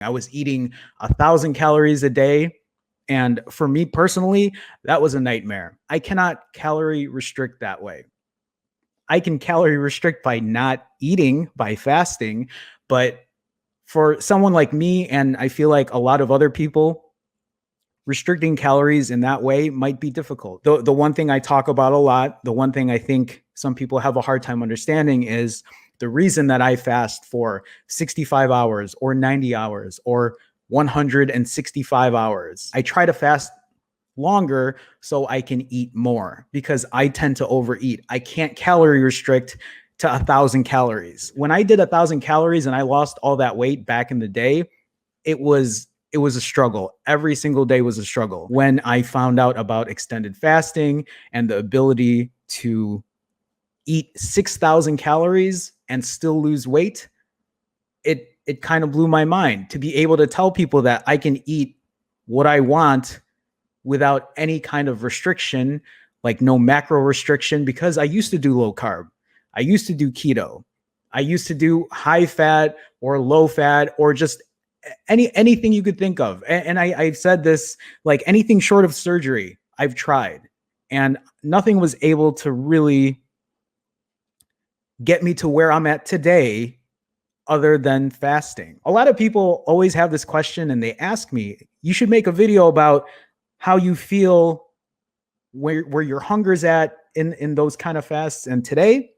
I was eating 1,000 calories a day. And for me personally, that was a nightmare. I cannot calorie restrict that way. I can calorie restrict by not eating, by fasting. But for someone like me, and I feel like a lot of other people, restricting calories in that way might be difficult. The one thing I talk about a lot, the one thing I think some people have a hard time understanding is the reason that I fast for 65 hours or 90 hours or 165 hours. I try to fast longer so I can eat more because I tend to overeat. I can't calorie restrict to 1,000 calories. When I did 1,000 calories and I lost all that weight back in the day, it was a struggle. Every single day was a struggle. When I found out about extended fasting and the ability to eat 6,000 calories and still lose weight, it kind of blew my mind to be able to tell people that I can eat what I want without any kind of restriction, like no macro restriction, because I used to do low carb. I used to do keto. I used to do high fat or low fat or just anything you could think of. And I've said this, like anything short of surgery, I've tried, and nothing was able to really get me to where I'm at today other than fasting. A lot of people always have this question and they ask me, you should make a video about how you feel where your hunger's at in those kind of fasts. And today,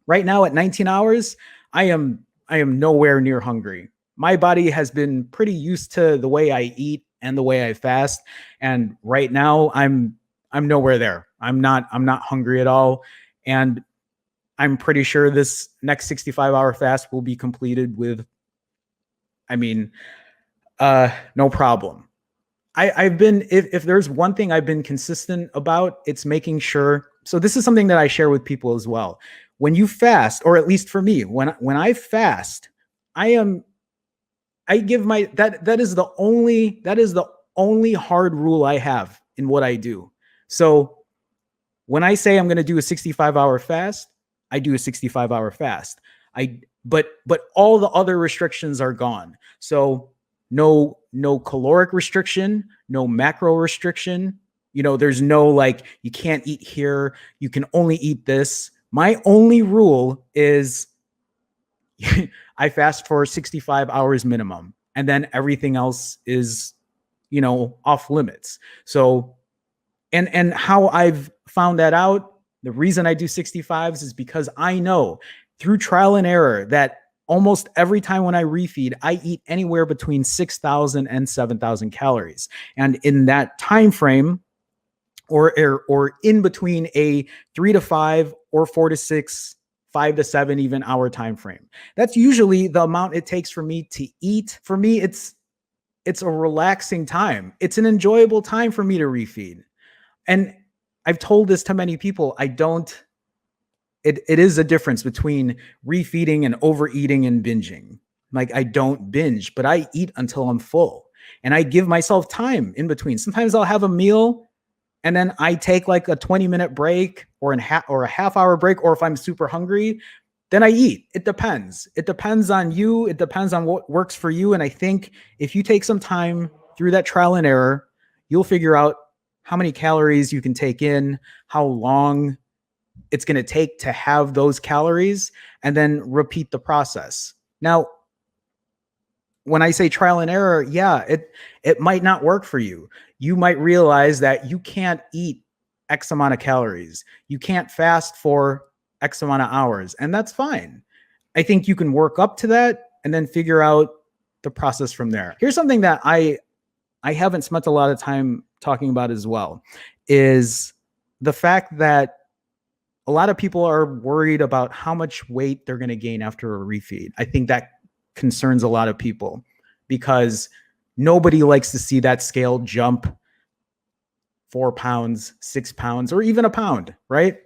right now at 19 hours, I am nowhere near hungry. My body has been pretty used to the way I eat and the way I fast. And right now I'm nowhere there. I'm not hungry at all. And I'm pretty sure this next 65-hour fast will be completed with, no problem. I've been, if there's one thing I've been consistent about, it's making sure. So this is something that I share with people as well. When you fast, or at least for me, when I fast, that is the only hard rule I have in what I do. So when I say I'm going to do a 65-hour fast, I do a 65-hour fast. But all the other restrictions are gone. So no caloric restriction, no macro restriction. There's no like, you can't eat here, you can only eat this. My only rule is I fast for 65 hours minimum, and then everything else is, off limits. So, and how I've found that out, the reason I do 65s is because I know through trial and error that almost every time when I refeed, I eat anywhere between 6,000 and 7,000 calories. And in that time frame, or in between a 3 to 5 or 4 to 6, 5 to 7 even hour time frame, that's usually the amount it takes for me to eat. For me, it's a relaxing time. It's an enjoyable time for me to refeed. And I've told this to many people. It is a difference between refeeding and overeating and binging. Like, I don't binge, but I eat until I'm full, and I give myself time in between. Sometimes I'll have a meal and then I take like a 20-minute break or a half-hour break, or if I'm super hungry, then I eat. It depends. It depends on you. It depends on what works for you. And I think if you take some time through that trial and error, you'll figure out how many calories you can take in, how long it's going to take to have those calories, and then repeat the process. Now, when I say trial and error, yeah, it might not work for you. You might realize that you can't eat X amount of calories. You can't fast for X amount of hours, and that's fine. I think you can work up to that and then figure out the process from there. Here's something that I haven't spent a lot of time talking about as well, is the fact that a lot of people are worried about how much weight they're going to gain after a refeed. I think that concerns a lot of people because nobody likes to see that scale jump 4 pounds, 6 pounds, or even a pound, right?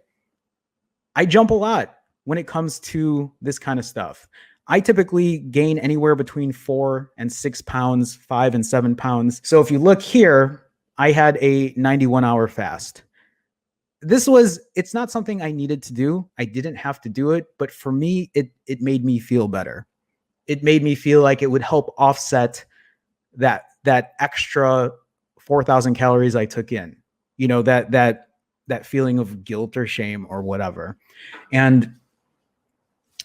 I jump a lot when it comes to this kind of stuff. I typically gain anywhere between 4 and 6 pounds, 5 and 7 pounds. So if you look here, I had a 91-hour fast. It's not something I needed to do. I didn't have to do it, but for me, it made me feel better. it made me feel like it would help offset that extra 4,000 calories I took in. You know, that feeling of guilt or shame or whatever. And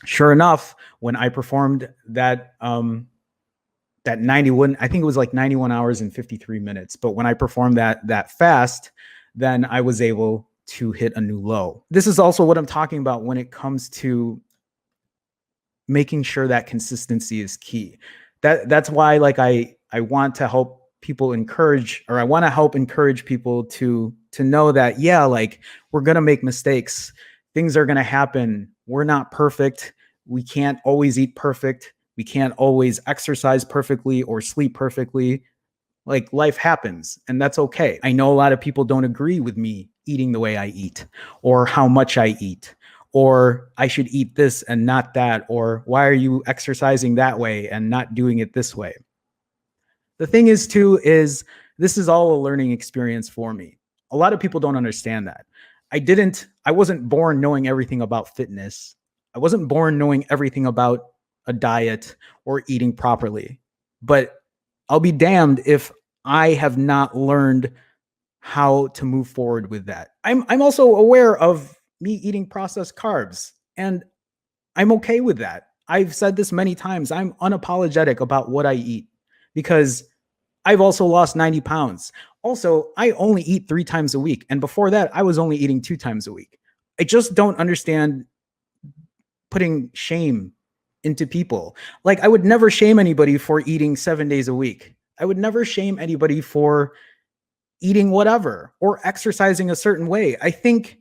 sure enough, when I performed that 91, I think it was like 91 hours and 53 minutes. But when I performed that fast, then I was able to hit a new low. This is also what I'm talking about when it comes to making sure that consistency is key. That's why, like, I want to help people encourage, or I want to help encourage people to know that, yeah, like, we're going to make mistakes. Things are going to happen. We're not perfect. We can't always eat perfect. We can't always exercise perfectly or sleep perfectly. Like, life happens, and that's okay. I know a lot of people don't agree with me eating the way I eat, or how much I eat, or I should eat this and not that, or why are you exercising that way and not doing it this way? The thing is, too, is this is all a learning experience for me. A lot of people don't understand that. I wasn't born knowing everything about fitness. I wasn't born knowing everything about a diet or eating properly. But I'll be damned if I have not learned how to move forward with that. I'm also aware of me eating processed carbs, and I'm okay with that. I've said this many times. I'm unapologetic about what I eat because I've also lost 90 pounds. Also, I only eat 3 times a week. And before that, I was only eating 2 times a week. I just don't understand putting shame into people. Like, I would never shame anybody for eating 7 days a week. I would never shame anybody for eating whatever or exercising a certain way. I think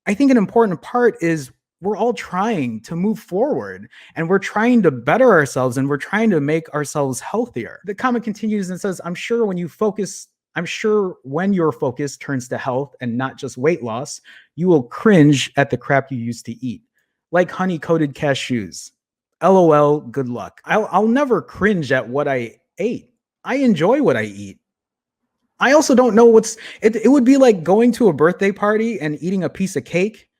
an important part is we're all trying to move forward, and we're trying to better ourselves, and we're trying to make ourselves healthier. The comment continues and says, I'm sure when your focus turns to health and not just weight loss, you will cringe at the crap you used to eat, like honey-coated cashews. LOL, good luck. I'll never cringe at what I ate. I enjoy what I eat. I also don't know it would be like going to a birthday party and eating a piece of cake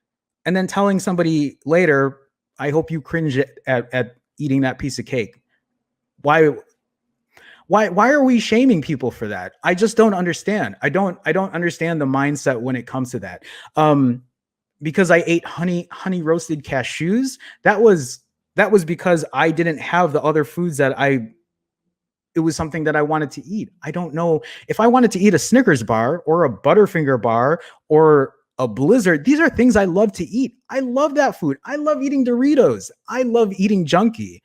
and then telling somebody later, I hope you cringe at eating that piece of cake. Why are we shaming people for that? I just don't understand. I don't understand the mindset when it comes to that. Because I ate honey roasted cashews, that was because I didn't have the other foods it was something that I wanted to eat. I don't know if I wanted to eat a Snickers bar or a Butterfinger bar or a Blizzard. These are things I love to eat. I love that food. I love eating Doritos. I love eating junky.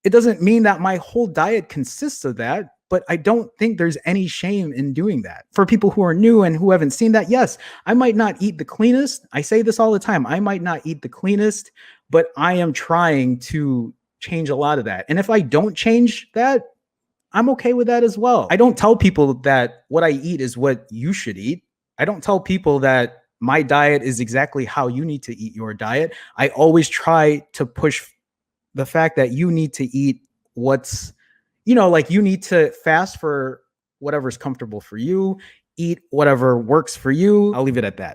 It doesn't mean that my whole diet consists of that, but I don't think there's any shame in doing that. For people who are new and who haven't seen that, yes, I might not eat the cleanest. I say this all the time. I might not eat the cleanest, but I am trying to change a lot of that. And if I don't change that, I'm okay with that as well. I don't tell people that what I eat is what you should eat. I don't tell people that my diet is exactly how you need to eat your diet. I always try to push the fact that you need to eat like, you need to fast for whatever's comfortable for you, eat whatever works for you. I'll leave it at that.